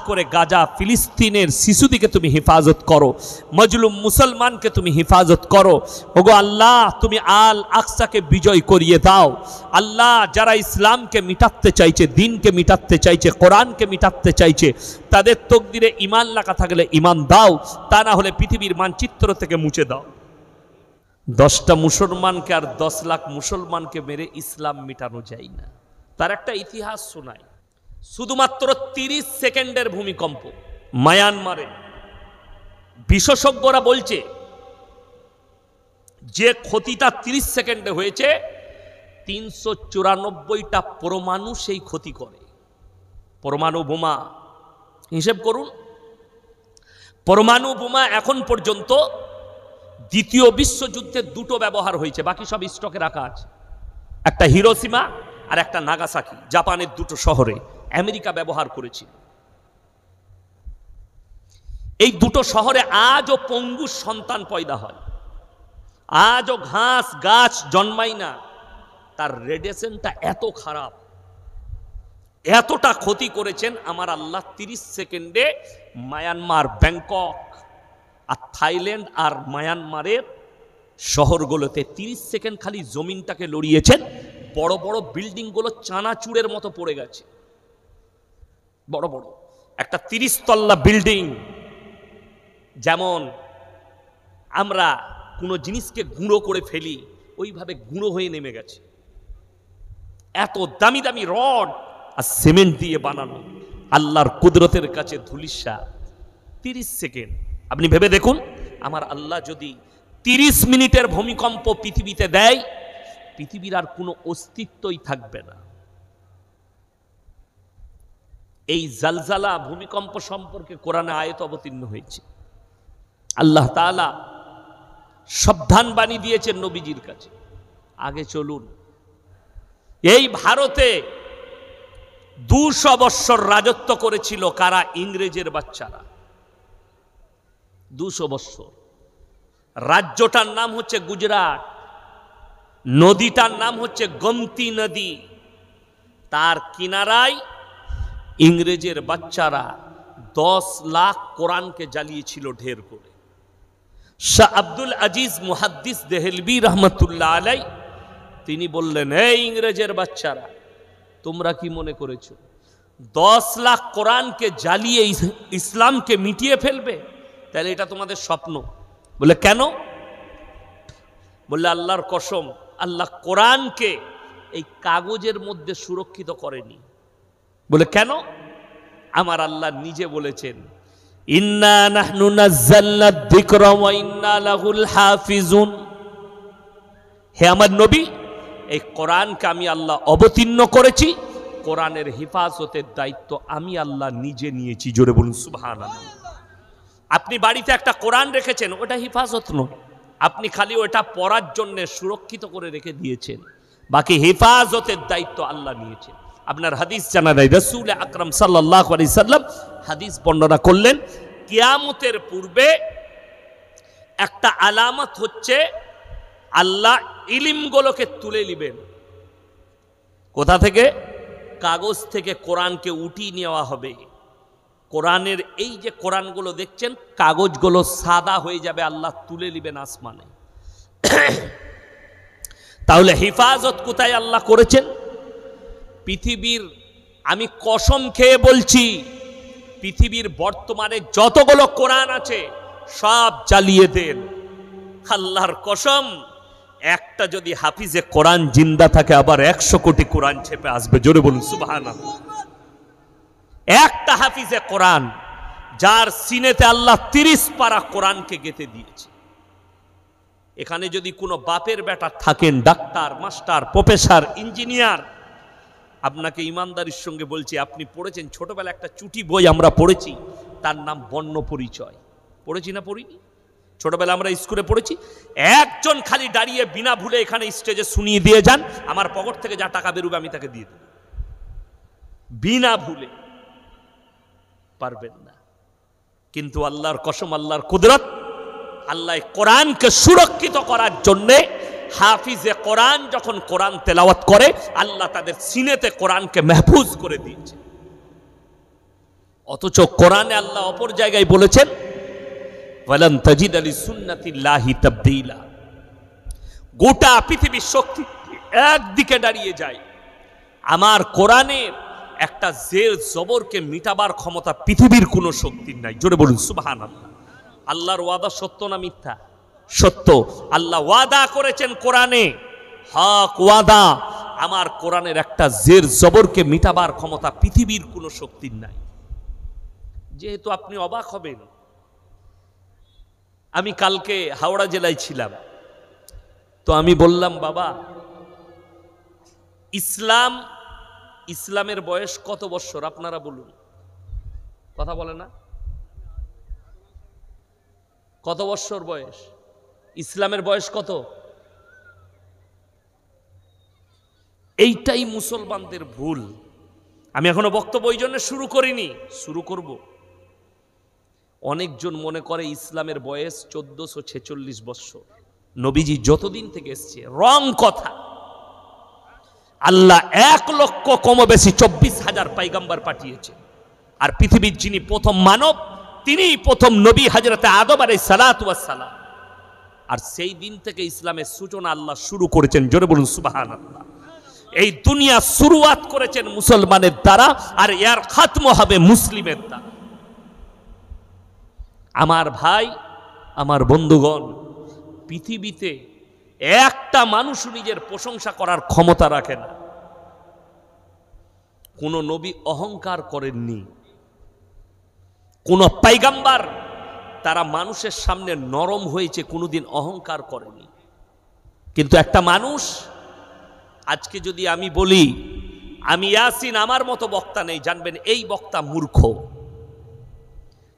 করে গাজা ফিলিস্তিনের শিশুদিকে তুমি হেফাজত করো, মজলুম মুসলমানকে তুমি হেফাজত করো। ওগো আল্লাহ, তুমি আল আকসাকে বিজয় করিয়ে দাও। আল্লাহ, যারা ইসলামকে মিটাতে চাইছে, দিনকে মিটাতে চাইছে, কোরআনকে মিটাতে চাইছে, তাদের তকদিরে ঈমান লেখা থাকলে ঈমান দাও, তা না হলে পৃথিবীর মানচিত্র থেকে মুছে দাও। 10টা মুসলমানকে আর 10 লাখ মুসলমানকে মেরে ইসলাম মিটানো যায় না। তার একটা ইতিহাস শোনায়। শুধুমাত্র 30 সেকেন্ডের ভূমিকম্প মায়ানমারে, বিশেষজ্ঞরা বলছে যে ক্ষতিটা 30 সেকেন্ডে হয়েছে, 394টা পরমাণু সেই ক্ষতি করে। পরমাণু বোমা হিসেব করুন। পরমাণু বোমা এখন পর্যন্ত দ্বিতীয় বিশ্বযুদ্ধে 2টো ব্যবহার হয়েছে, বাকি সব স্টকে রাখা আছে। একটা হিরোশিমা আর একটা নাগাসাকি, জাপানের 2টো শহরে আমেরিকা ব্যবহার করেছিল। এই 2টো শহরে আজও পঙ্গু সন্তান পয়দা হয়, আজও ঘাস গাছ জন্মায় না। তার রেডিয়েশনটা এত খারাপ, এতটা ক্ষতি করেছেন আমার আল্লাহ। 30 সেকেন্ডে মায়ানমার, ব্যাংকক আর থাইল্যান্ড আর মায়ানমারের শহরগুলোতে 30 সেকেন্ড খালি জমিনটাকে লড়িয়েছেন। বড় বড় বিল্ডিংগুলো চানাচুরের মতো পড়ে গেছে। বড় বড় একটা 30 তল্লা বিল্ডিং, যেমন আমরা কোনো জিনিসকে গুঁড়ো করে ফেলি, ওইভাবে গুঁড়ো হয়ে নেমে গেছে। এত দামি দামি রড আর সিমেন্ট দিয়ে বানানো, আল্লাহর কুদরতের কাছে ধুলিস্যাৎ। 30 সেকেন্ড আপনি ভেবে দেখুন, আমার আল্লাহ যদি 30 মিনিটের ভূমিকম্প পৃথিবীতে দেয়, পৃথিবীর আর কোনো অস্তিত্বই থাকবে না। এই জালজালা ভূমিকম্প সম্পর্কে কোরআনে আয়াত অবতীর্ণ হয়েছে। আল্লাহ তাআলা সাবধান বাণী দিয়েছেন নবীজির কাছে, আগে চলুন। এই ভারতে 200 বৎসর রাজত্ব করেছিল কারা? ইংরেজের বাচ্চারা। 200 বৎসর। রাজ্যটার নাম হচ্ছে গুজরাট, নদীটার নাম হচ্ছে গোমতী নদী। তার কিনারায় ইংরেজের বাচ্চারা 10 লাখ কোরআনকে জ্বালিয়েছিল ঢের করে। শাহ আব্দুল আজিজ মুহাদ্দিস দেহলভী রহমতুল্লাহ আলাই তিনি বললেন, এই ইংরেজের বাচ্চারা, তোমরা কি মনে করেছো 10 লাখ কোরআনকে জ্বালিয়ে ইসলামকে মিটিয়ে ফেলবে? তাহলে এটা তোমাদের স্বপ্ন। বলে কেন? বললে আল্লাহর কসম, আল্লাহ কোরআনকে এই কাগজের মধ্যে সুরক্ষিত করেনি। বলে কেন? আমার আল্লাহ নিজে বলেছেন, ইন্না নাহনু নাযালনা যিকরা ওয়া ইন্না লাহুল হাফিজুন। হে আমার নবী, এই কোরআনকে আমি আল্লাহ অবতীর্ণ করেছি, কোরআনের হেফাজতের দায়িত্ব আমি আল্লাহ নিজে নিয়েছি। জোরে বলুন সুবহানাল্লাহ। আপনি বাড়িতে একটা কোরআন রেখেছেন, ওটা হেফাজত নয়, আপনি খালি ওটা পড়ার জন্য সুরক্ষিত করে রেখে দিয়েছেন, বাকি হেফাজতের দায়িত্ব আল্লাহ নিয়েছেন। আপনার হাদিস জানা যায়, রাসূল আকরাম সাল্লাল্লাহু আলাইহি সাল্লাম হাদিস বর্ণনা করলেন, কিয়ামতের পূর্বে একটা আলামত হচ্ছে আল্লাহ ইলমগুলোকে তুলে নেবেন। কোথা থেকে? কাগজ থেকে কোরআনকে উঠিয়ে নেওয়া হবে। কোরআনের এই যে কোরআনগুলো দেখছেন, কাগজগুলো সাদা হয়ে যাবে, আল্লাহ তুলে নেবেন আসমানে। তাহলে হেফাজত কোথায় আল্লাহ করেছেন? পৃথিবীর, আমি কসম খেয়ে বলছি, পৃথিবীর বর্তমানে যতগুলো কোরআন আছে সব জ্বালিয়ে দেন। আল্লাহর কসম, একটা যদি হাফিজে কোরআন জিন্দা থাকে, আবার 100 কোটি কোরআন ছেপে আসবে। জোরে বলুন সুবহানাল্লাহ। একটা হাফিজে কোরআন, যার সিনেতে আল্লাহ 30 পারা কোরআনকে গেঁথে দিয়েছে। এখানে যদি কোনো বাপের বেটা থাকেন, ডাক্তার, মাস্টার, প্রফেসর, ইঞ্জিনিয়ার, আপনাকে ইমানদারির সঙ্গে বলছি, আপনি পড়েছেন ছোটবেলা একটা চুটি বই আমরা পড়েছি, তার নাম বর্ণ পরিচয়। পড়েছি না পড়িনি? ছোটবেলা আমরা স্কুলে পড়েছি। একজন খালি দাঁড়িয়ে বিনা ভুলে এখানে স্টেজে শুনিয়ে দিয়ে যান, আমার পকেট থেকে যা টাকা বেরোবে আমি তাকে দিয়ে দেব, বিনা ভুলে। পারবেন না। কিন্তু আল্লাহর কসম, আল্লাহর কুদরত, আল্লাহ কোরআনকে সুরক্ষিত করার জন্যে হাফিজে কোরআন যখন কোরআন তেলাওয়াত করে, আল্লাহ তাদের সিনেতে কোরআনকে মেহফুজ করে দিয়েছে। অথচ কোরআনে আল্লাহ অপর জায়গায় বলেছেন ওয়ালান তাজিদ লিসুন্নাতিল্লাহি তাবদীলা। গোটা পৃথিবীর শক্তি একদিকে দাঁড়িয়ে যায়, আমার কোরআনের একটা জের জবরকে মিটাবার ক্ষমতা পৃথিবীর কোনো শক্তির নাই। জোরে বলুন সুবহানাল্লাহ। আল্লাহর ওয়াদা সত্য না মিথ্যা? সত্য। আল্লাহ ওয়াদা করেছেন কোরআনে, হক ওয়াদা, আমার কোরআনের একটা জের জবরকে মিটাবার ক্ষমতা পৃথিবীর কোনো শক্তির নাই। যেহেতু আপনি অবাক হবেন, আমি কালকে হাওড়া জেলায় ছিলাম, তো আমি বললাম বাবা ইসলামের বয়স কত বছর আপনারা বলুন? কথা বলে না? কত বছর বয়স? ইসলামের বয়স কত? এইটাই মুসলমানদের ভুল। আমি এখনো বক্তব্য ওই জন্য শুরু করিনি, শুরু করব। অনেকজন মনে করে ইসলামের বয়স 1446 বছর, নবীজি যতদিন থেকে এসছে। রং কথা। আল্লাহ 1 লক্ষ কম বেশি 24,000 পয়গম্বর পাঠিয়েছে, আর পৃথিবীর যিনি প্রথম মানব তিনিই প্রথম নবী হযরতে আদম আলাইহিস সালাতু ওয়াস সালাম। আর সেই দিন থেকে ইসলামের সূচনা আল্লাহ শুরু করেছেন। জোরে বলুন সুবহানাল্লাহ। এই দুনিয়া শুরুয়াত করেছেন মুসলমানের দ্বারা, আর এর খাতম হবে মুসলিমের দ্বারা। আমার ভাই, আমার বন্ধুগণ, পৃথিবীতে একটা মানুষ নিজের প্রশংসা করার ক্ষমতা রাখে না। কোন নবী অহংকার করেননি, কোন পয়গম্বর তারা মানুষের সামনে নরম হয়েছে, কোনোদিন অহংকার করেনি। কিন্তু একটা মানুষ, আজকে যদি আমি বলি আমি ইয়াসিন, আমার মতো বক্তা নেই, জানবেন এই বক্তা মূর্খ।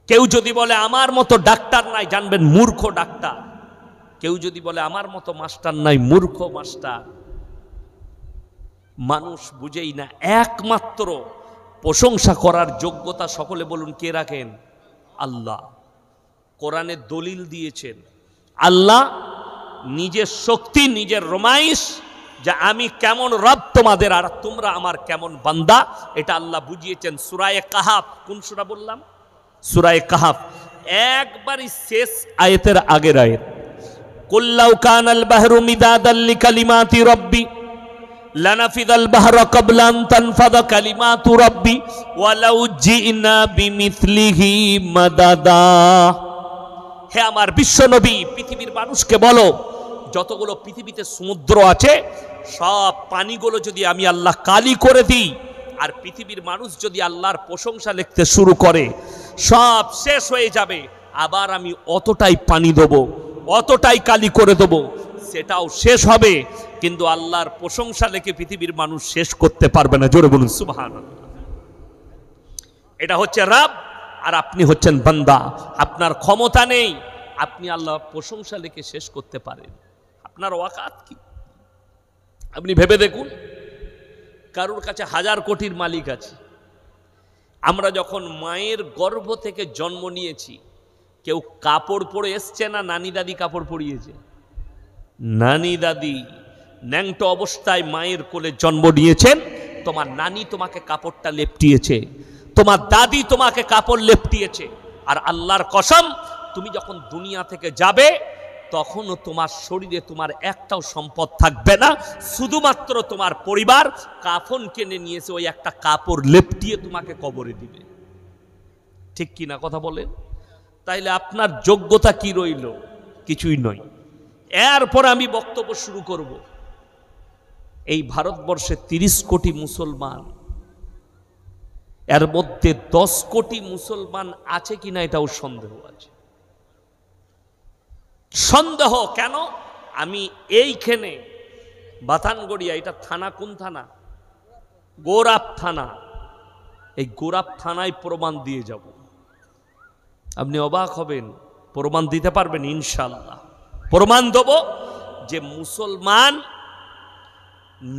কেউ যদি বলে আমার মতো ডাক্তার নাই, জানবেন মূর্খ ডাক্তার। কেউ যদি বলে আমার মতো মাস্টার নাই, মূর্খ মাস্টার। মানুষ বুঝেই না। একমাত্র প্রশংসা করার যোগ্যতা সকলে বলুন কে রাখেন? আল্লাহ। কোরআনে দলিল দিয়েছেন আল্লাহ নিজের শক্তি, নিজের রমাইশ, যে আমি কেমন রব তোমাদের আর তোমরা আমার কেমন বান্দা, এটা আল্লাহ বুঝিয়েছেন সূরা কাহাফ। কোন সূরা বললাম? সূরা কাহাফ, একবারই শেষ আয়াতের আগের আয়াত। কুল লাউ কানাল বাহরু মিদাদাল লিকালিমাতি রাব্বি লানাফিদাল বাহরু ক্বাবলা আন তানফাদা কালিমাতু রাব্বি ওয়ালাউ জিনা বিমিথলিহি মাদাদা। হে আমার বিশ্ব নবী, পৃথিবীর মানুষকে বলো, যতগুলো পৃথিবীতে সমুদ্র আছে সব পানিগুলো যদি আমি আল্লাহ কালি করে দিই, আর পৃথিবীর মানুষ যদি আল্লাহর প্রশংসা লিখতে শুরু করে, সব শেষ হয়ে যাবে। আবার আমি অতটাই পানি দেবো, অতটাই কালি করে দেবো, সেটাও শেষ হবে, কিন্তু আল্লাহর প্রশংসা লিখে পৃথিবীর মানুষ শেষ করতে পারবে না। জোরে বলুন সুবহানাল্লাহ। এটা হচ্ছে রব, আর আপনি হচ্ছেন বান্দা। আপনার ক্ষমতা নেই, আপনি আল্লাহর প্রশংসা লিখে শেষ করতে পারেন। আপনার ওয়াকাত কি? আপনি ভেবে দেখুন, কারোর কাছে 1000 কোটির মালিক আছে। আমরা যখন মায়ের গর্ভ থেকে জন্ম নিয়েছি, কেউ কাপড় পরে এসছে না নানি দাদি কাপড় পরিয়েছে? নানি দাদি ন্যাংটো অবস্থায় মায়ের কোলে জন্ম নিয়েছেন, তোমার নানি তোমাকে কাপড়টা লেপটিয়েছে, তোমার দাদি তোমাকে কাপড় লেপটিয়েছে। আর আল্লাহর কসম, তুমি যখন দুনিয়া থেকে যাবে তখনও তোমার শরীরে তোমার একটাও সম্পদ থাকবে না, শুধুমাত্র তোমার পরিবার কাফন কিনে নিয়েছে, ওই একটা কাপড় লেপটিয়ে তোমাকে কবরে দিবে। ঠিক কি না কথা বলেন? তাইলে আপনার যোগ্যতা কি রইল? কিছুই নয়। এরপর আমি বক্তব্য শুরু করব। এই ভারতবর্ষে 30 কোটি মুসলমান, এর মধ্যে 10 কোটি মুসলমান আছে কিনা এটাও সন্দেহ আছে। সন্দেহ কেন? আমি এইখানে বাতানগড়িয়া, এটা থানা, কোন থানা? গোরাপ থানা। এই গোরাপ থানায় প্রমাণ দিয়ে যাব। আপনি অবাক হবেন, প্রমাণ দিতে পারবেন ইনশাআল্লাহ। প্রমাণ দেব যে মুসলমান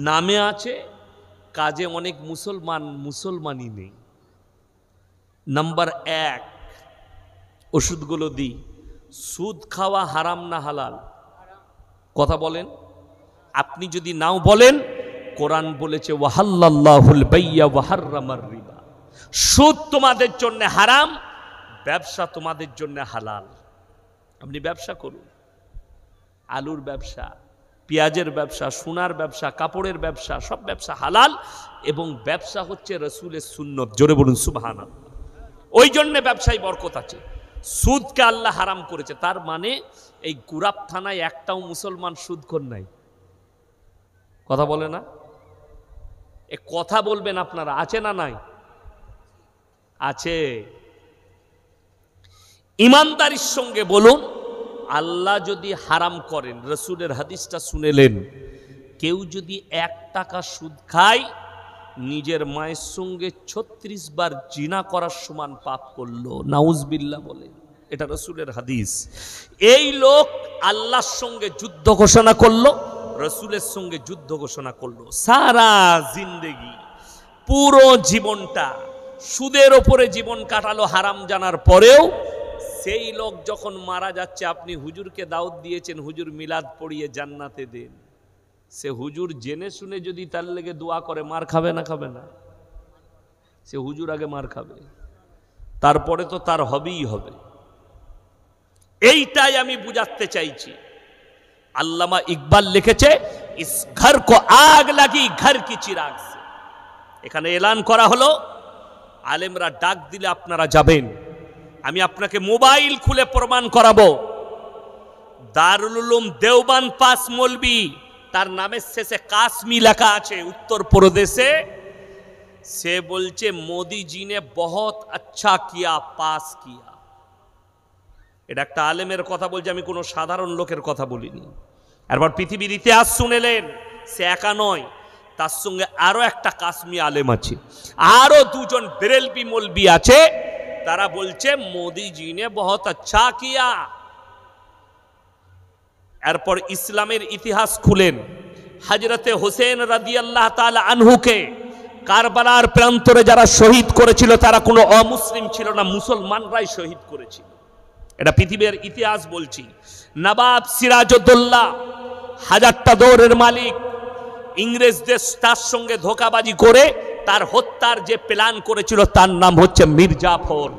নামে আছে, কাজে অনেক মুসলমানই নেই। নাম্বার 1, ওষুধগুলো দিই। সুদ খাওয়া হারাম না হালাল? কথা বলেন। আপনি যদি নাও বলেন, কোরআন বলেছে ওয়াহাল্লাল্লাহুল বাইয়া ওয়া হাররামার রিবা। সুদ তোমাদের জন্য হারাম, ব্যবসা তোমাদের জন্য হালাল। আপনি ব্যবসা করুন, আলুর ব্যবসা, পেঁয়াজের ব্যবসা, সোনার ব্যবসা, কাপড়ের ব্যবসা, সব ব্যবসা হালাল। এবং ব্যবসা হচ্ছে রসুলের সুন্নত। জোরে বলুন সুবহানাল্লাহ। ওই জন্য ব্যবসায় বরকত আছে। সুদকে আল্লাহ হারাম করেছে। তার মানে এই গুরাব থানায় একটাও মুসলমান সুদখোর নাই। কথা বলে না? এ কথা বলবেন আপনারা, আছে না নাই? আছে। ইমানদারির সঙ্গে বলুন, আল্লাহ যদি হারাম করেন, রসুলের হাদিসটা শুনেলেন, কেউ যদি 1 টাকা সুদ খায়, নিজের মায়ের সঙ্গে 36 বার জিনা করার সমান পাপ করলো। নাউজবিল্লাহ বলে, এটা রসুলের হাদিস। এই লোক আল্লাহর সঙ্গে যুদ্ধ ঘোষণা করলো, রসুলের সঙ্গে যুদ্ধ ঘোষণা করলো। সারা জিন্দেগি, পুরো জীবনটা সুদের ওপরে জীবন কাটালো হারাম জানার পরেও। সেই লোক যখন মারা যাচ্ছে, আপনি হুজুরকে দাওয়াত দিয়েছেন, হুজুর মিলাদ পড়িয়ে জান্নাতে দেন, সে হুজুর জেনে শুনে যদি তার লেগে দোয়া করে, মার খাবে না? খাবে না? সে হুজুর আগে মার খাবে, তারপরে তো তার হবেই হবে। এইটাই আমি বুঝাতে চাইছি। আল্লামা ইকবাল লিখেছে, ইস ঘর কো আগ লাগি ঘর কি চিরাগ সে। এখানে এলান করা হলো, আলেমরা ডাক দিলে আপনারা যাবেন। আমি আপনাকে মোবাইল খুলে প্রমাণ করাবো। দারুল উলুম দেওবান পাস মৌলবি, তার নামের শেষে কাশ্মী লেখা আছে, উত্তর প্রদেশে। সে বলছে মোদি জি নে বহুত আচ্ছা কিয়া, পাস কিয়া। এটা একটা আলেমের কথা বলছে, আমি কোনো সাধারণ লোকের কথা বলিনি। এরপর পৃথিবীর ইতিহাস শুনেলেন, সে একা নয়, তার সঙ্গে আরো একটা কাশ্মী আলেম আছে, আরো 2 জন বেরেলবি মৌলবি আছে। তারা বলছে মোদি জি নে বহুত আচ্ছা কিয়া। এরপর ইসলামের ইতিহাস খুলেন, হযরতে হোসেন রাদিয়াল্লাহু তাআলা আনহুকে কারবালার প্রান্তরে যারা শহীদ করেছিল, তারা কোনো অমুসলিম ছিল না, মুসলমানরাই শহীদ করেছিল। এটা পৃথিবীর ইতিহাস বলছি। নবাব সিরাজউদ্দৌলা, 1000টা দৌড়ের মালিক, ইংরেজদের তার সঙ্গে ধোঁকাবাজি করে তার হত্যার যে প্ল্যান করেছিল, তার নাম হচ্ছে মির্জাফর।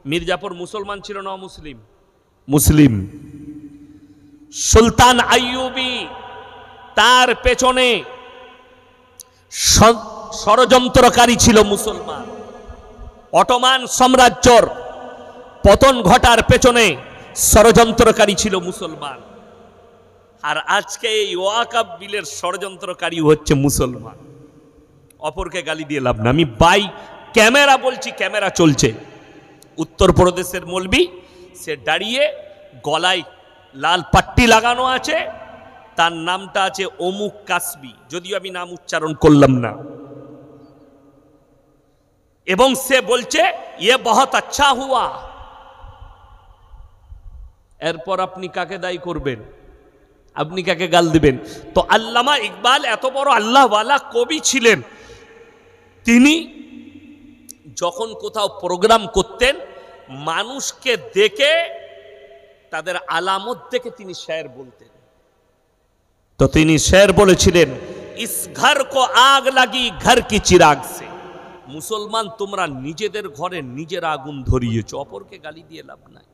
মির্জাফর মুসলমান ছিল না অমুসলিম? মুসলিম। সুলতান আইয়ুবী, তার পেছনে ষড়যন্ত্রকারী ছিল মুসলমান। অটোমান সাম্রাজ্যর পতন ঘটার পেছনে ষড়যন্ত্রকারী ছিল মুসলমান। আর আজকে এই ওয়াকফ বিলের ষড়যন্ত্রকারী হচ্ছে মুসলমান। অপরকে গালি দিয়ে লাভ না। আমি বাই ক্যামেরা বলছি, ক্যামেরা চলছে। উত্তরপ্রদেশের মৌলবি, সে দাঁড়িয়ে, গলায় লাল পাট্টি লাগানো আছে, তার নামটা আছে অমুক কাসবি, যদিও আমি নাম উচ্চারণ করলাম না। এবং সে বলছে ইয়ে বহুত আচ্ছা হুয়া। এরপর আপনি কাকে দায়ী করবেন? আপনি কাকে গাল দিবেন? তো আল্লামা ইকবাল এত বড় আল্লাহওয়ালা কবি ছিলেন, তিনি যখন কোথাও প্রোগ্রাম করতেন, মানুষকে দেখে, তাদের আলামত দেখে তিনি শের বলতেন। তো তিনি শের বলেছিলেন, ইস ঘর কো আগ লাগি ঘর কি চিরাগ সে। মুসলমান, তোমরা নিজেদের ঘরে নিজের আগুন ধরিয়েছ, অপরকে গালি দিয়ে লাভ নাই।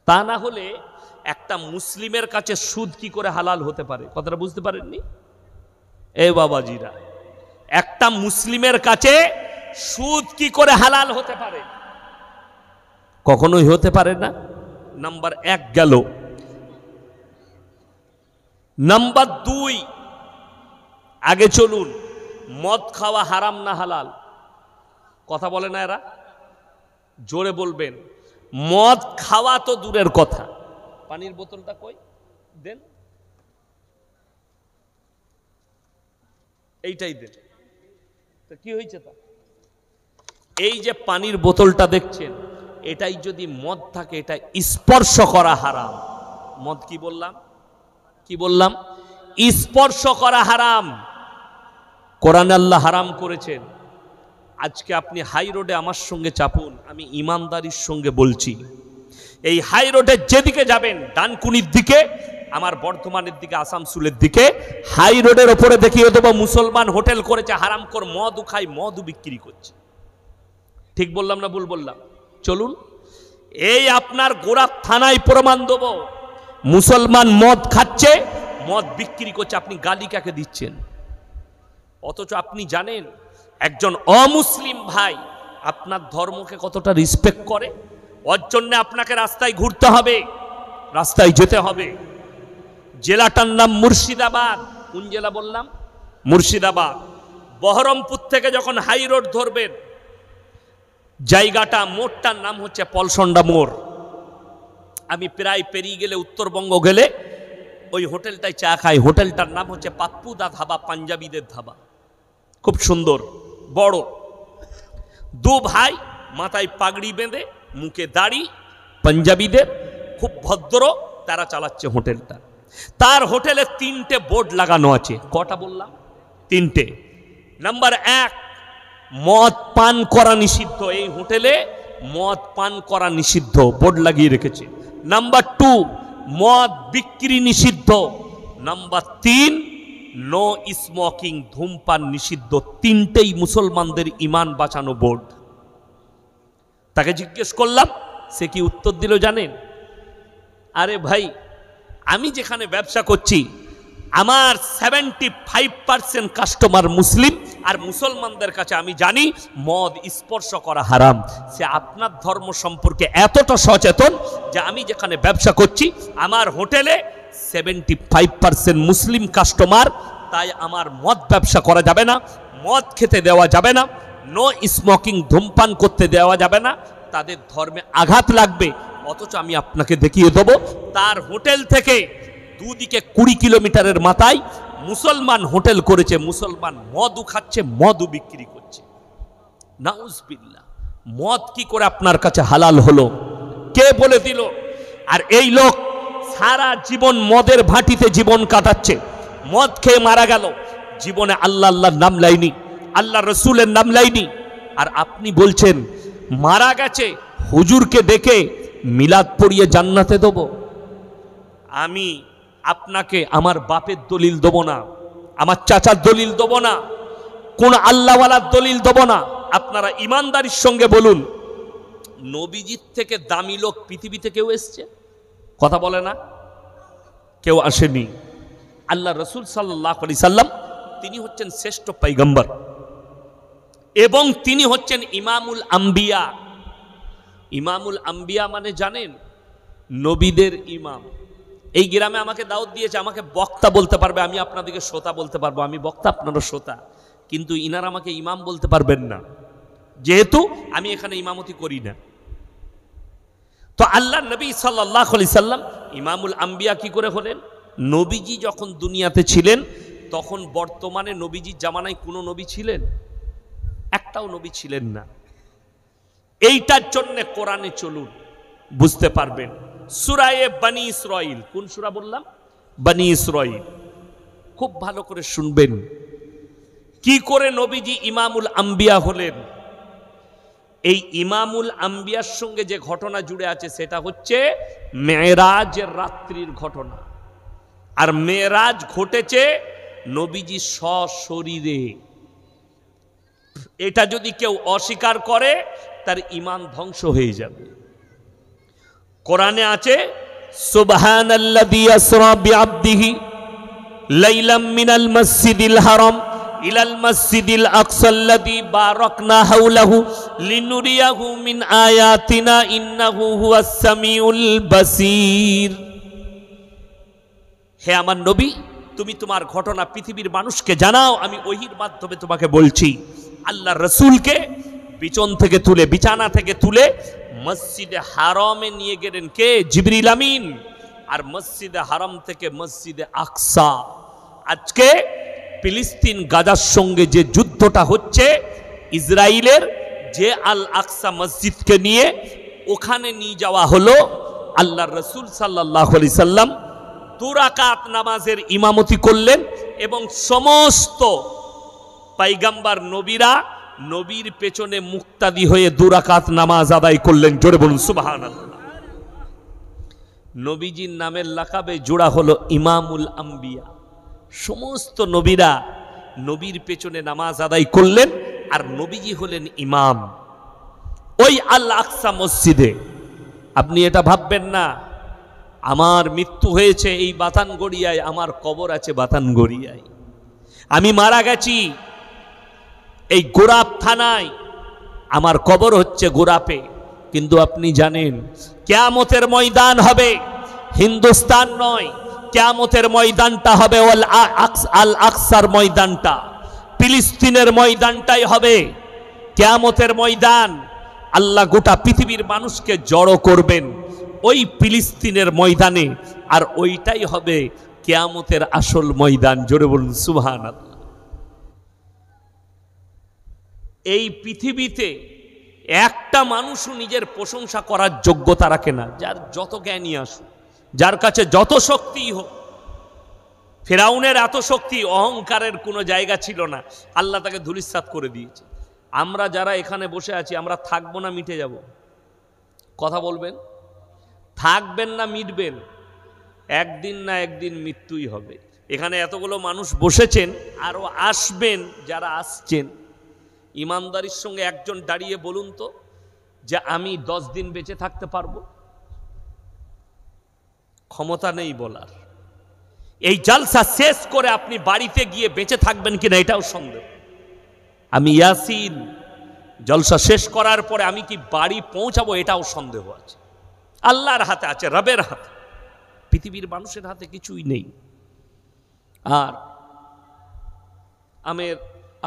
তা না হলে একটা মুসলিমের কাছে সুদ কি করে হালাল হতে পারে? কথাটা বুঝতে পারেননি? এ বাবাজিরা, একটা মুসলিমের কাছে সুদ কি করে হালাল হতে পারে? কখনোই হতে পারে না। নাম্বার 1 গেল। নাম্বার 2, আগে চলুন, মদ খাওয়া হারাম না হালাল? কথা বলে না এরা? জোরে বলবেন। মদ খাওয়া তো দূরের কথা। পানির বোতলটা কই দেন, এইটাই দেন। তো কি হয়েছে? তা এই যে পানির বোতলটা দেখছেন, এটাই যদি মদ থাকে, এটা স্পর্শ করা হারাম। মদ কি বললাম? কি বললাম? স্পর্শ করা হারাম। কোরআনে আল্লাহ হারাম করেছেন। আজকে আপনি হাই রোডে আমার সঙ্গে চাপুন, আমি ইমানদারির সঙ্গে বলছি, এই হাই রোডে যেদিকে যাবেন, ডানকুনির দিকে, আমার বর্ধমানের দিকে, আসানসোলের দিকে, হাই রোডের ওপরে দেখিয়ে দেবো মুসলমান হোটেল করেছে, হারাম কর মদ খায়, মদ বিক্রি করছে। ঠিক বললাম না ভুল বললাম? চলুন, এই আপনার গোড়া থানায় প্রমাণ দেব। মুসলমান মদ খাচ্ছে, মদ বিক্রি করছে, আপনি গালি কাকে দিচ্ছেন? অথচ আপনি জানেন একজন অমুসলিম ভাই আপনার ধর্মকে কতটা রিসপেক্ট করে। ওর জন্য আপনাকে রাস্তায় ঘুরতে হবে, রাস্তায় যেতে হবে। জেলাটার নাম মুর্শিদাবাদ। কোন জেলা বললাম? মুর্শিদাবাদ। বহরমপুর থেকে যখন হাই রোড ধরবেন, জায়গাটা মোড়টার নাম হচ্ছে পলসন্ডা মোড়। আমি প্রায় পেরিয়ে গেলে, উত্তরবঙ্গ গেলে ওই হোটেলটায় চা খাই। হোটেলটার নাম হচ্ছে পাপ্পুদা ধাবা, পাঞ্জাবিদের ধাবা। খুব সুন্দর, বড়। দু ভাই মাথায় পাগড়ি বেঁধে, মুখে দাড়ি, পাঞ্জাবিদের, খুব ভদ্র, তারা চালাচ্ছে হোটেলটা। তার হোটেলে 3টে বোর্ড লাগানো আছে। কটা বললাম? 3টে। নাম্বার 1, মদ পান করা নিষিদ্ধ। এই হোটেলে মদ পান করা নিষিদ্ধ, বোর্ড লাগিয়ে রেখেছে। নাম্বার 2, মদ বিক্রি নিষিদ্ধ। নাম্বার 3, নো স্মোকিং, ধূমপান নিষিদ্ধ। 3টেই মুসলমানদের ইমান বাঁচানো বোর্ড। তাকে জিজ্ঞেস করলাম, সে কি উত্তর দিল জানেন? আরে ভাই, আমি যেখানে ব্যবসা করছি আমার 75% কাস্টমার মুসলিম, আর মুসলমানদের কাছে আমি জানি মদ স্পর্শ করা হারাম। সে আপনার ধর্ম সম্পর্কে এতটা সচেতন যে আমি যেখানে ব্যবসা করছি আমার হোটেলে 75% মুসলিম কাস্টমার, তাই আমার মদ ব্যবসা করা যাবে না, মদ খেতে দেওয়া যাবে না, নো স্মোকিং, ধূমপান করতে দেওয়া যাবে না, তাদের ধর্মে আঘাত লাগবে। অথচ আমি আপনাকে দেখিয়ে দেব তার হোটেল থেকে দুদিকে 20 কিলোমিটারের মাথায় মুসলমান হোটেল করেছে, মুসলমান মদও খাচ্ছে, মদও বিক্রি করছে। নাউজুবিল্লাহ। মদ কি করে আপনার কাছে হালাল হলো? কে বলে দিল? আর এই লোক সারা জীবন মদের ভাটিতে জীবন কাটাচ্ছে, মদ খেয়ে মারা গেল, জীবনে আল্লাহ আল্লাহর নাম লাইনি, আল্লাহ রসুলের নাম লাইনি। আর আপনি বলছেন মারা গেছে, হুজুরকে দেখে মিলাদ পড়িয়ে জান্নাতে দেব। আমি আপনাকে আমার বাপের দলিল দেব না, আমার চাচার দলিল দেব না, কোন আল্লাহওয়ালার দলিল দেব না। আপনারা ইমানদারির সঙ্গে বলুন, নবীজির থেকে দামি লোক পৃথিবীতে কেউ এসছে? কথা বলে না? কেউ আসেনি। আল্লাহ রসুল সাল্লাল্লাহু আলাইহি সাল্লাম, তিনি হচ্ছেন শ্রেষ্ঠ পয়গম্বর এবং তিনি হচ্ছেন ইমামুল আম্বিয়া। ইমামুল আম্বিয়া মানে জানেন? নবীদের ইমাম। এই গ্রামে আমাকে দাওয়াত দিয়েছে, আমাকে বক্তা বলতে পারবে, আমি আপনাদেরকে শ্রোতা বলতে পারবো। আমি বক্তা, আপনারা শ্রোতা, কিন্তু ইনারা আমাকে ইমাম বলতে পারবেন না, যেহেতু আমি এখানে ইমামতি করি না। তো আল্লাহ নবী সাল্লাল্লাহু আলাইহি সাল্লাম ইমামুল আম্বিয়া কি করে হলেন? নবীজি যখন দুনিয়াতে ছিলেন তখন বর্তমানে নবীজির জামানায় কোনো নবী ছিলেন? একটাও নবী ছিলেন না। এইটার জন্য কোরআনে চলুন, বুঝতে পারবেন। সূরা বনী ইসরাইল, কোন সূরা বললাম? বনী ইসরাইল। খুব ভালো করে শুনবেন কি করে নবীজি ইমামুল আম্বিয়া হলেন। এই ইমামুল আম্বিয়ার সঙ্গে যে ঘটনা জুড়ে আছে সেটা হচ্ছে মেরাজের রাত্রির ঘটনা। আর মেরাজ ঘটেছে নবীজি সশরীরে। এটা যদি কেউ অস্বীকার করে তার ঈমান ধ্বংস হয়ে যাবে। কোরআনে আছে সুবহানাল্লাযী আসরা বিআবদিহি লাইলাম মিনাল মাসজিদিল হারাম ইলাল মাসজিদিল আকসাল্লাযী বারাকনা হাওলাহু লিনুরিয়াহু মিন আয়াতিনা ইন্নাহু হুয়াস সামিউল বাসীর। হে আমার নবী, তুমি তোমার ঘটনা পৃথিবীর মানুষকে জানাও, আমি ওহীর মাধ্যমে তোমাকে বলছি। আল্লাহ রসুলকে বিছানা থেকে তুলে মসজিদে হারামে নিয়ে গেলেন কে? জিবরিল আমিন। আর মসজিদে হারাম থেকে মসজিদে আকসা, আজকে ফিলিস্তিন গাজার সঙ্গে যে যুদ্ধটা হচ্ছে, ইসরায়েলের যে আল আকসা মসজিদকে নিয়ে ওখানে নিয়ে যাওয়া হলো। আল্লাহ রসুল সাল্লাল্লাহু আলাইহি সাল্লাম 2 রাকাত নামাজের ইমামতি করলেন এবং সমস্ত পয়গম্বর নবীরা নবীর পেছনে মুক্তাদি হয়ে 2 রাকাত নামাজ আদায় করলেন। জোরে বলুন সুবহানাল্লাহ। নবীজির নামের লাকাবে জোড়া হলো ইমামুল আম্বিয়া। সমস্ত নবীরা নবীর পেছনে নামাজ আদায় করলেন আর নবীজি হলেন ইমাম। ওই আল আকসা মসজিদে। আপনি এটা ভাববেন না আমার মৃত্যু হয়েছে এই বাতানগড়িয়ায়, আমার কবর আছে বাতানগড়িয়ায়, আমি মারা গেছি এই গোরাপ থানায়, আমার কবর হচ্ছে গোরাপে। কিন্তু আপনি জানেন কিয়ামতের ময়দান হবে হিন্দুস্তান নয়, কিয়ামতের ময়দানটা হবে আল আকসার ময়দানটা, ফিলিস্তিনের ময়দানটাই হবে কিয়ামতের ময়দান। আল্লাহ গোটা পৃথিবীর মানুষকে জড়ো করবেন ওই ফিলিস্তিনের ময়দানে, আর ওইটাই হবে কিয়ামতের আসল ময়দান। জোরে বলুন সুবহানাল্লাহ। এই পৃথিবীতে একটা মানুষও নিজের প্রশংসা করার যোগ্যতা রাখে না, যার যত জ্ঞানী আসুক, যার কাছে যত শক্তি হোক। ফেরাউনের এত শক্তি, অহংকারের কোনো জায়গা ছিল না, আল্লাহ তাকে ধূলিসাৎ করে দিয়েছে। আমরা যারা এখানে বসে আছি, আমরা থাকবো না মিটে যাব? কথা বলবেন, থাকবেন না মিটবেন? একদিন না একদিন মৃত্যুই হবে। এখানে এতগুলো মানুষ বসেছেন, আরও আসবেন যারা আসছেন। ইমানদারির সঙ্গে একজন দাঁড়িয়ে বলুন তো যে আমি 10 দিন বেঁচে থাকতে পারবো? ক্ষমতা নেই বলার। এই জালসা শেষ করে আপনি বাড়িতে গিয়ে বেঁচে থাকবেন কিনা এটাও সন্দেহ। আমি ইয়াসিন জলসা শেষ করার পরে আমি কি বাড়ি পৌঁছাবো এটাও সন্দেহ আছে। আল্লাহর হাতে আছে, রবের হাতে, পৃথিবীর মানুষের হাতে কিছুই নেই। আর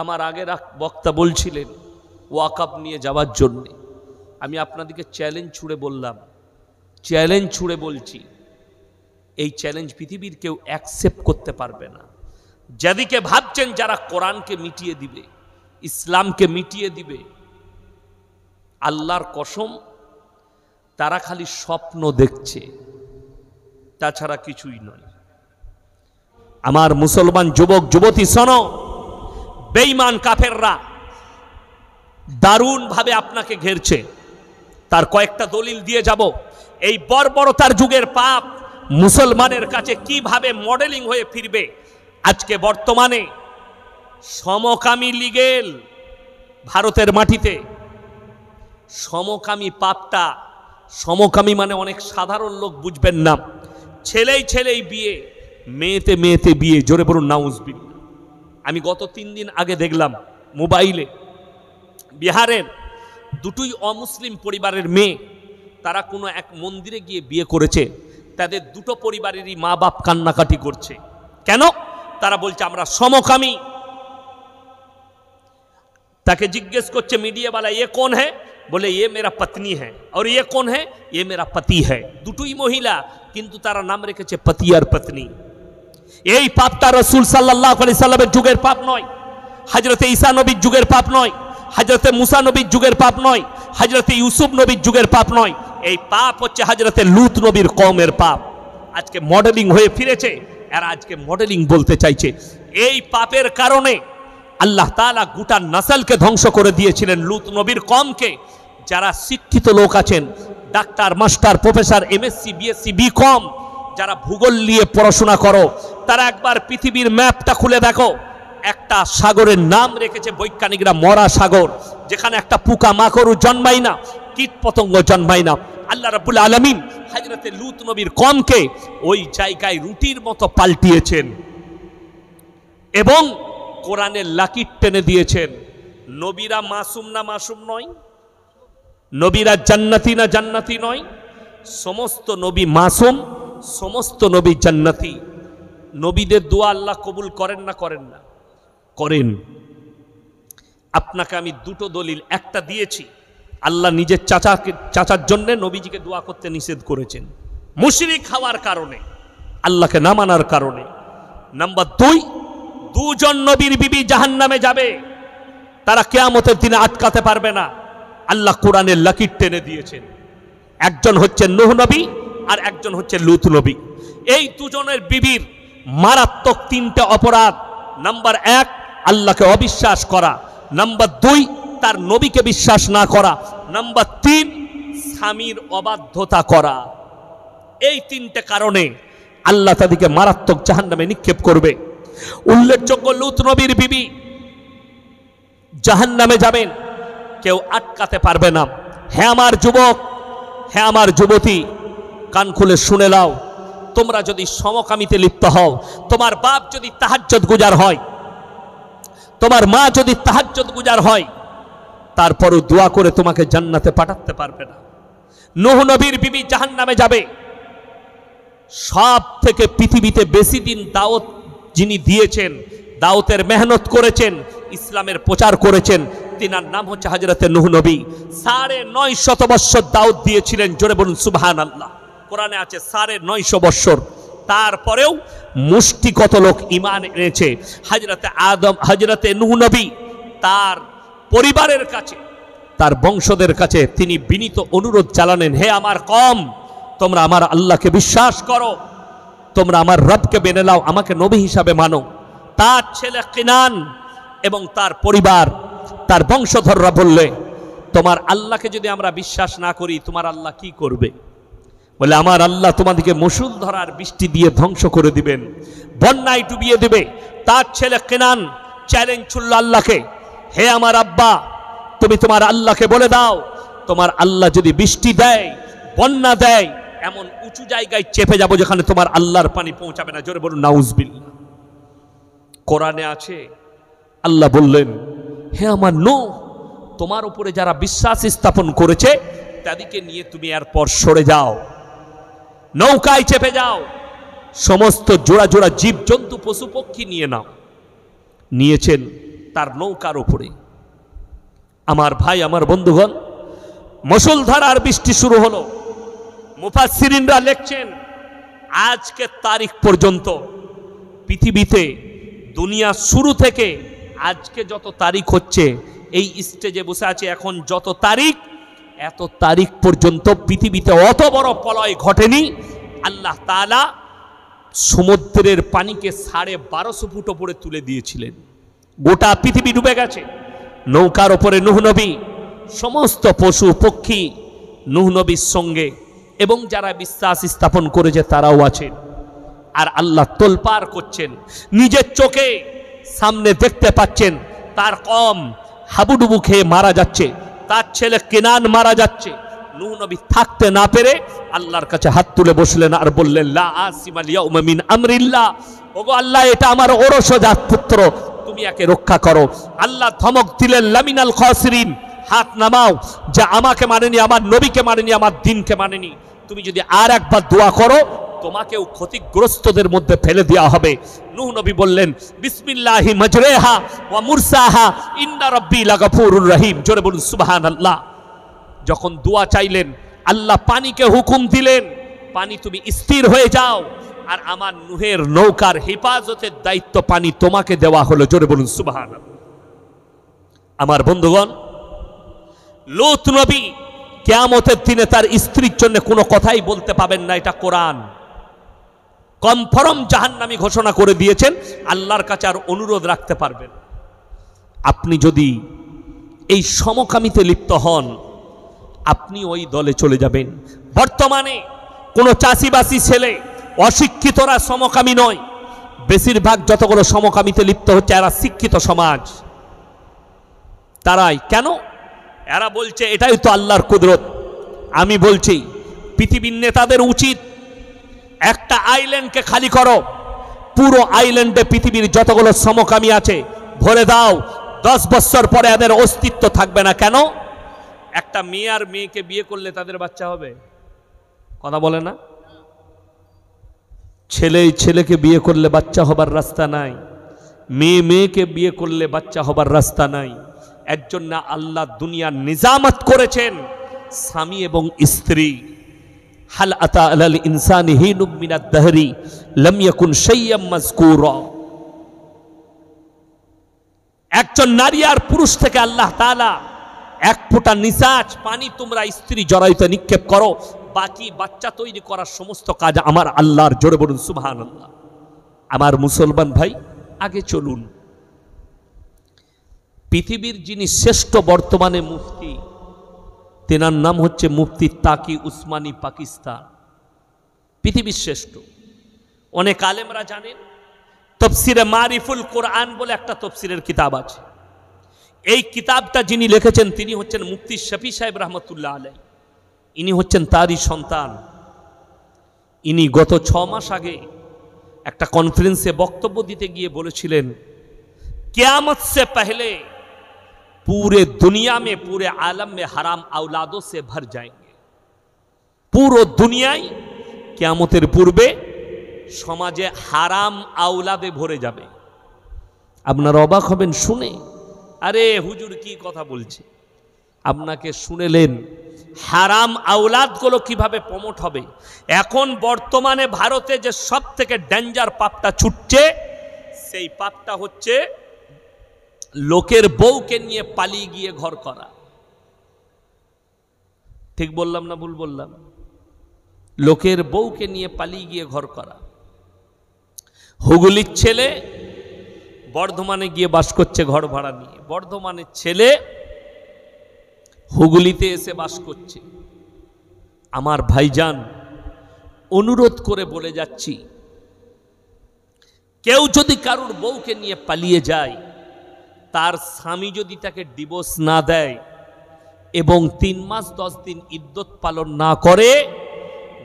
আমার আগের বক্তা বলছিলেন ওয়াকফ নিয়ে যাওয়ার জন্যে। আমি আপনাদেরকে চ্যালেঞ্জ ছুড়ে বললাম, চ্যালেঞ্জ ছুড়ে বলছি, এই চ্যালেঞ্জ পৃথিবীর কেউ অ্যাকসেপ্ট করতে পারবে না। যাদিকে ভাবছেন যারা কোরআনকে মিটিয়ে দিবে, ইসলামকে মিটিয়ে দিবে, আল্লাহর কসম তারা খালি স্বপ্ন দেখছে, তাছাড়া কিছুই নয়। আমার মুসলমান যুবক যুবতী শোনো, বেঈমান কাফেররা দারুণ ভাবে আপনাকে ঘেরছে। তার কয়েকটা দলিল দিয়ে যাব। এই বর্বরতার যুগের পাপ মুসলমানের কাছে কিভাবে মডেলিং হয়ে ফিরবে। আজকে বর্তমানে সমকামী লিগেল ভারতের মাটিতে। সমকামী পাপটা, সমকামী মানে অনেক সাধারণ লোক বুঝবেন না, ছেলেই ছেলেই বিয়ে, মেয়েতে মেয়েতে বিয়ে। জোরে বলুন নাউজুবিল্লাহ। আমি গত 3 দিন আগে দেখলাম মোবাইলে, বিহারের দুটোই অমুসলিম পরিবারের মেয়ে, তারা কোনো এক মন্দিরে গিয়ে বিয়ে করেছে। তাদের দুটো পরিবারেরই মা বাপ কান্নাকাটি করছে। কেন? তারা বলছে আমরা সমকামী। তাকে জিজ্ঞেস করছে মিডিয়াওয়ালা, ये कौन है? बोले ये मेरा पत्नी है। और ये कौन है? ये मेरा पति है। দুটোই মহিলা, কিন্তু তারা নাম রেখেছে পতি আর পত্নী। এই পাপটা রাসূল সাল্লাল্লাহু আলাইহি সাল্লামের যুগের পাপ নয়, হযরতে ঈসা নবীর যুগের পাপ নয়, হযরতে মুসা নবীর যুগের পাপ নয়, হযরতে ইউসুফ নবীর যুগের পাপ নয়। এই পাপ হচ্ছে হযরতে লূত নবীর কওমের পাপ। আজকে মডেলিং হয়ে ফিরেছে, আর আজকে মডেলিং বলতে চাইছে। এই পাপের কারণে আল্লাহ তাআলা গোটা নসলকে ধ্বংস করে দিয়েছিলেন, লূত নবীর কওমকে। যারা শিক্ষিত লোক আছেন, doctor, master, professor, MSc, BSc, BCom, যারা ভূগোল নিয়ে পড়াশোনা করো, তারা একবার পৃথিবীর ম্যাপটা খুলে দেখো। একটা সাগরের নাম রেখেছে বৈজ্ঞানিকরা মরা সাগর, যেখানে একটা পোকা মাকড়ও জন্মায় না, কীট পতঙ্গ জন্মায় না। আল্লাহ রাব্বুল আলামিন হযরতে লূত নবীর কওমকে ওই জায়গায় রুটির মতো পাল্টিয়েছেন এবং কোরআনের লাকির টেনে দিয়েছেন। নবীরা মাসুম না মাসুম নয়? নবীরা জান্নাতি না জান্নাতি নয়? সমস্ত নবী মাসুম, সমস্ত নবী জান্নাতি। নবীদের দোয়া আল্লাহ কবুল করেন না করেন না? করেন। আপনাকে আমি দুটো দলিল, একটা দিয়েছি, আল্লাহ নিজের চাচার জন্য নবীজিকে দোয়া করতে নিষেধ করেছেন, মুশরিক হওয়ার কারণে, আল্লাহকে না মানার কারণে। নাম্বার 2, দুজন নবীর বিবি জাহান্নামে যাবে, তারা কিয়ামতের দিনে আটকাতে পারবে না। আল্লাহ কোরআনের লাকির টেনে দিয়েছেন। একজন হচ্ছে নূহ নবী আর একজন হচ্ছে লূত নবী। এই দুজনের বিবির মারাত্মক 3টে অপরাধ। নাম্বার 1, আল্লাহকে অবিশ্বাস করা। নাম্বার 2, তার নবীকে বিশ্বাস না করা। নাম্বার 3, স্বামীর অবাধ্যতা করা। এই 3টে কারণে আল্লাহ তাদেরকে মারাত্মক জাহান্নামে নিক্ষেপ করবে। উল্লেখযোগ্য, লূত নবীর বিবি জাহান্নামে যাবেন, কেউ আটকাতে পারবে না। হ্যাঁ আমার যুবক, হ্যাঁ আমার যুবতী, কান খুলে শুনে নাও। তোমরা যদি সমকামিতে লিপ্ত হও, তোমার বাপ যদি তাহাজ্জুদ গুজার হয়, তোমার মা যদি তাহাজ্জুদ গুজার হয়, তারপরও দোয়া করে তোমাকে জান্নাতে পাঠাতে পারবে না। নূহ নবীর বিবি জাহান্নামে যাবে। সব থেকে পৃথিবীতে বেশি দিন দাওয়াত যিনি দিয়েছেন, দাওয়াতের মেহনত করেছেন, ইসলামের প্রচার করেছেন, তিনার নাম হচ্ছে হযরতে নূহ নবী। 950 বছর দাওয়াত দিয়েছিলেন। জোরে বলুন সুবহানাল্লাহ। কোরআনে আছে 950 বছর। তারপরেও মুষ্টি কত লোক ঈমান এনেছে। হযরতে নূহ নবী তার পরিবারের কাছে, তার বংশদের কাছে তিনি বিনীত অনুরোধ চালালেন, হে আমার কওম, তোমরা আমার আল্লাহকে বিশ্বাস করো, তোমরা আমার রবকে মেনে নাও, আমাকে নবী হিসাবে মানো। তার ছেলে কিনান এবং তার পরিবার, তার বংশধররা বললে, তোমার আল্লাহকে যদি আমরা বিশ্বাস না করি, তোমার আল্লাহ কি করবে? বলে, আমার আল্লাহ তোমাদেরকে মুষলধারার বৃষ্টি দিয়ে ধ্বংস করে দিবেন, বন্যায় ডুবিয়ে দিবে। তার ছেলে কিনান চ্যালেঞ্জ ছুড়ল আল্লাহকে, হে আমার আব্বা, তুমি তোমার আল্লাহকে বলে দাও, তোমার আল্লাহ যদি বৃষ্টি দেয়, বন্যা দেয়, এমন উঁচু জায়গায় চেপে যাব যেখানে তোমার আল্লাহর পানি পৌঁছাবে না। জোরে বলুন নাউজুবিল্লাহ। কোরআনে আছে, আল্লাহ বললেন, হে আমার নূহ, তোমার উপরে যারা বিশ্বাস স্থাপন করেছে তাদেরকে নিয়ে তুমি এরপর সরে যাও, নৌকায় চেপে যাও, সমস্ত জোড়া জোড়া জীবজন্তু পশু পক্ষী নিয়ে নাও। নিয়েছেন তার নৌকার উপরে। আমার ভাই, আমার বন্ধুগণ, মুষলধারার বৃষ্টি শুরু হলো। মুফাসসিরিনরা লিখছেন, আজকে তারিখ পর্যন্ত পৃথিবীতে দুনিয়া শুরু থেকে আজকে যত তারিখ হচ্ছে, এই স্টেজে বসে আছে এখন যত তারিখ, এত তারিখ পর্যন্ত পৃথিবীতে অত বড় প্রলয় ঘটেনি। আল্লাহ তাআলা সমুদ্রের পানিকে 1250 ফুট উপরে তুলে দিয়েছিলেন। গোটা পৃথিবী ডুবে গেছে। নৌকার ওপরে নূহ নবী, সমস্ত পশু পক্ষী নূহ নবীর সঙ্গে, এবং যারা বিশ্বাস স্থাপন করেছে তারাও আছেন। আর আল্লাহ তোলপার করছেন, নিজের চোখে সামনে দেখতে পাচ্ছেন তার কওম হাবুডুবু খেয়ে মারা যাচ্ছে, তার ছেলে কেনান মারা যাচ্ছে। নূহ নবী থাকতে না পেরে আল্লাহর কাছে হাত তুলে বসলেন আর বললেন, লা আসিমাল ইয়াউমা মিন আমরিল্লাহ, ওগো আল্লাহ, এটা আমার ওরসজাত পুত্র, তুমি একে রক্ষা করো। আল্লাহ ধমক দিলেন, লামিনাল খাসিরিন, হাত নামাও, যে আমাকে মানেনি, আমার নবীকে মানেনি, আমার দ্বীনকে মানেনি, তুমি যদি আর একবার দোয়া করো, তোমাকেও ক্ষতিগ্রস্তদের মধ্যে ফেলে দেওয়া হবে। নূহ নবী বললেন, বিসমিল্লাহি মাজরেহা ওয়া মুরসাহা, ইন্না রাব্বি লাগাফুরুর রহিম। জোরে বলুন সুবহানাল্লাহ। যখন দোয়া চাইলেন, আল্লাহ পানিকে হুকুম দিলেন, পানি তুমি স্থির হয়ে যাও, আর আমার নূহের নৌকার হেফাজতের দায়িত্ব পানি তোমাকে দেওয়া হলো। জোরে বলুন সুবহানাল্লাহ। আমার বন্ধুগণ, লূত নবী কিয়ামতের দিনে তার স্ত্রীর জন্য কোনো কথাই বলতে পাবেন না। এটা কোরআন কনফার্ম জাহান্নামী ঘোষণা করে দিয়েছেন। আল্লাহর কাছে আর অনুরোধ রাখতে পারবেন। আপনি যদি এই সমকামিতে লিপ্ত হন, আপনি ওই দলে চলে যাবেন। বর্তমানে কোনো চাষিবাসী ছেলে, অশিক্ষিতরা সমকামী নয়, বেশিরভাগ যতগুলো সমকামিতে লিপ্ত হচ্ছে এরা শিক্ষিত সমাজ। তারাই কেন? এরা বলছে এটাই তো আল্লাহর কুদরত। আমি বলছি পৃথিবীর নেতাদের উচিত একটা আইল্যান্ডকে খালি করো, পুরো আইল্যান্ডে পৃথিবীর যতগুলো সমকামী আছে ভরে দাও। 10 বছর পরে এদের অস্তিত্ব থাকবে না। কেন? একটা মেয়ে আর মেয়েকে বিয়ে করলে তাদের বাচ্চা হবে? কথা বলে না? ছেলে ছেলেকে বিয়ে করলে বাচ্চা হবার রাস্তা নাই, মেয়ে মেয়েকে বিয়ে করলে বাচ্চা হবার রাস্তা নাই। এর জন্য আল্লাহ দুনিয়ার নিজামত করেছেন স্বামী এবং স্ত্রী। হাল আতা আলাল ইনসানি হিনুম মিনাদ দাহরি লাম ইয়াকুন শাইয়্যাম মাযকুরা। একজন নারী আর পুরুষ থেকে আল্লাহ তাআলা এক ফোঁটা নিসাজ পানি তোমরা স্ত্রী জরায়ুতে নিক্ষেপ করো, বাকি বাচ্চা তৈরি করার সমস্ত কাজ আমার আল্লাহর। জোরে বলুন সুবহানাল্লাহ। আমার মুসলমান ভাই, আগে চলুন। পৃথিবীর যিনি শ্রেষ্ঠ বর্তমানে মুফতি, তেনার নাম হচ্ছে মুফতি তাকি উসমানী, পাকিস্তান। পৃথিবীর শ্রেষ্ঠ। অনেক আলেমরা জানেন, তফসিরে মারিফুল কোরআন বলে একটা তফসিরের কিতাব আছে। এই কিতাবটা যিনি লিখেছেন তিনি হচ্ছেন মুফতি শফি সাহেব রহমতুল্লাহ আলাইহি। ইনি হচ্ছেন তারই সন্তান। ইনি গত 6 মাস আগে একটা কনফারেন্সে বক্তব্য দিতে গিয়ে বলেছিলেন, कियामत से पहले पूरे दुनिया में, पूरे आलम में हराम औलादों से भर जाएंगे। পুরো দুনিয়ায় কিয়ামতের পূর্বে সমাজে হারাম আওলাদে ভরে যাবে। আপনারা অবাক হবেন শুনে, আরে হুজুর কি কথা বলছে। আপনাকে শুনেলেন হারাম আওলাদগুলো কিভাবে প্রমোট হবে। এখন বর্তমানে ভারতে যে সব থেকে ডেঞ্জার পাপটা ছুটছে, সেই পাপটা হচ্ছে লোকের বউকে নিয়ে পালিয়ে গিয়ে ঘর করা। ঠিক বললাম না ভুল বললাম? লোকের বউকে নিয়ে পালিয়ে গিয়ে ঘর করা। হুগলির ছেলে বর্ধমানে গিয়ে বাস করছে ঘর ভাড়া নিয়ে, বর্ধমানের ছেলে হুগলিতে এসে বাস করছে। আমার ভাইজান, অনুরোধ করে বলে যাচ্ছি, কেউ যদি কারুর বউকে নিয়ে পালিয়ে যায়, তার স্বামী যদি তাকে ডিভোর্স না দেয় এবং 3 মাস 10 দিন ইদ্যত পালন না করে,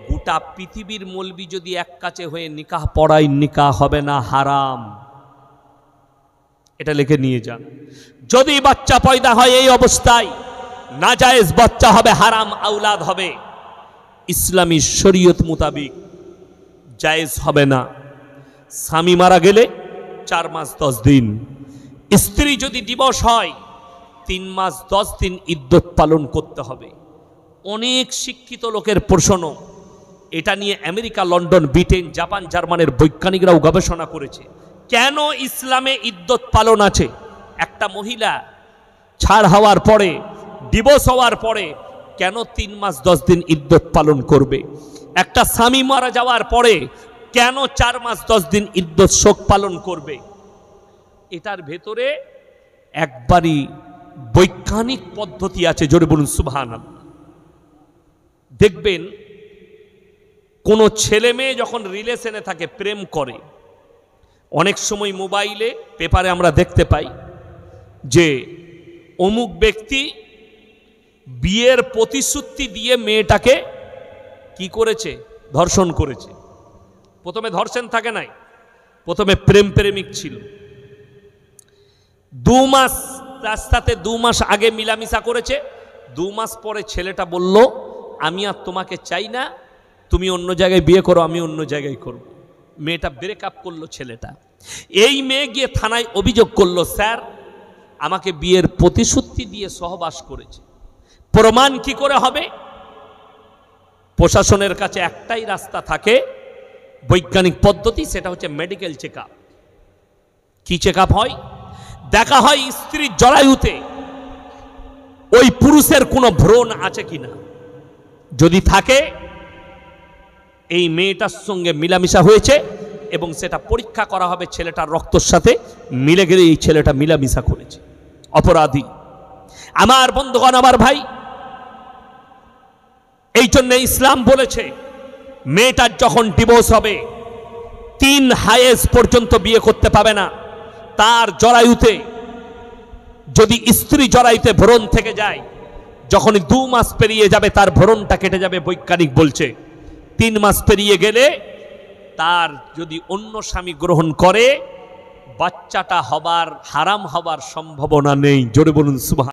গোটা পৃথিবীর মৌলবি যদি এক কাছে হয়ে নিকাহ পড়ায়, নিকাহ হবে না, হারাম। এটা লিখে নিয়ে যান। যদি বাচ্চা পয়দা হয় এই অবস্থায়, নাজায়েজ বাচ্চা হবে, হারাম আওলাদ হবে, ইসলামী শরীয়ত মোতাবিক জায়েজ হবে না। স্বামী মারা গেলে 4 মাস 10 দিন, স্ত্রী যদি ডিভোর্স হয় 3 মাস 10 দিন ইদ্যত পালন করতে হবে। অনেক শিক্ষিত লোকের প্রশ্ন, এটা নিয়ে আমেরিকা, লন্ডন, ব্রিটেন, জাপান, জার্মানের বৈজ্ঞানিকরাও গবেষণা করেছে। কেন ইসলামে ইদ্যত পালন আছে? একটা মহিলা ছাড় হওয়ার পরে, ডিভোর্স হওয়ার পরে কেন 3 মাস 10 দিন ইদ্যত পালন করবে? একটা স্বামী মারা যাওয়ার পরে কেন 4 মাস 10 দিন ইদ্যত শোক পালন করবে? এটার ভেতরে একবারই বৈজ্ঞানিক পদ্ধতি আছে। জোরে বলুন সুবহানাল্লাহ। দেখবেন কোন ছেলে মেয়ে যখন রিলেশনে থাকে, প্রেম করে, অনেক সময় মোবাইলে, পেপারে আমরা দেখতে পাই যে অমুক ব্যক্তি বিয়ের প্রতিশ্রুতি দিয়ে মেয়েটাকে কি করেছে? ধর্ষণ করেছে। প্রথমে ধর্ষণ থাকে নাই, প্রথমে প্রেম প্রেমিক ছিল। 2 মাস তার সাথে 2 মাস আগে মিলামিশা করেছে। 2 মাস পরে ছেলেটা বলল, আমি আর তোমাকে চাই না, তুমি অন্য জায়গায় বিয়ে করো, আমি অন্য জায়গায় করব। মেয়েটা ব্রেকআপ করলো ছেলেটা। এই মেয়ে গিয়ে থানায় অভিযোগ করলো, স্যার আমাকে বিয়ের প্রতিশ্রুতি দিয়ে সহবাস করেছে। প্রমাণ কি করে হবে? প্রশাসনের কাছে একটাই রাস্তা থাকে, বৈজ্ঞানিক পদ্ধতি, সেটা হচ্ছে মেডিকেল চেকআপ। কি চেকআপ হয়? দেখা হয় স্ত্রীর জরায়ুতে ওই পুরুষের কোনো ভ্রূণ আছে কিনা। যদি থাকে, এই মেয়েটার সঙ্গে মিলামিশা হয়েছে এবং সেটা পরীক্ষা করা হবে, ছেলেটার রক্তের সাথে মিলে গেলে এই ছেলেটা মিলামিশা করেছে, অপরাধী। আমার বন্ধুগণ, আমার ভাই, এই জন্য ইসলাম বলেছে মেয়েটার যখন ডিভোর্স হবে 3 হায়েজ পর্যন্ত বিয়ে করতে পাবে না। তার জরায়ুতে, যদি স্ত্রী জরায়ুতে ভ্রূণ থেকে যায়, যখন 2 মাস পেরিয়ে যাবে তার ভ্রূণটা কেটে যাবে। বৈজ্ঞানিক বলছে 3 মাস পেরিয়ে গেলে তার যদি অন্য স্বামী গ্রহণ করে, বাচ্চাটা হবার, হারাম হবার সম্ভাবনা নেই। জোরে বলুন সুবহান।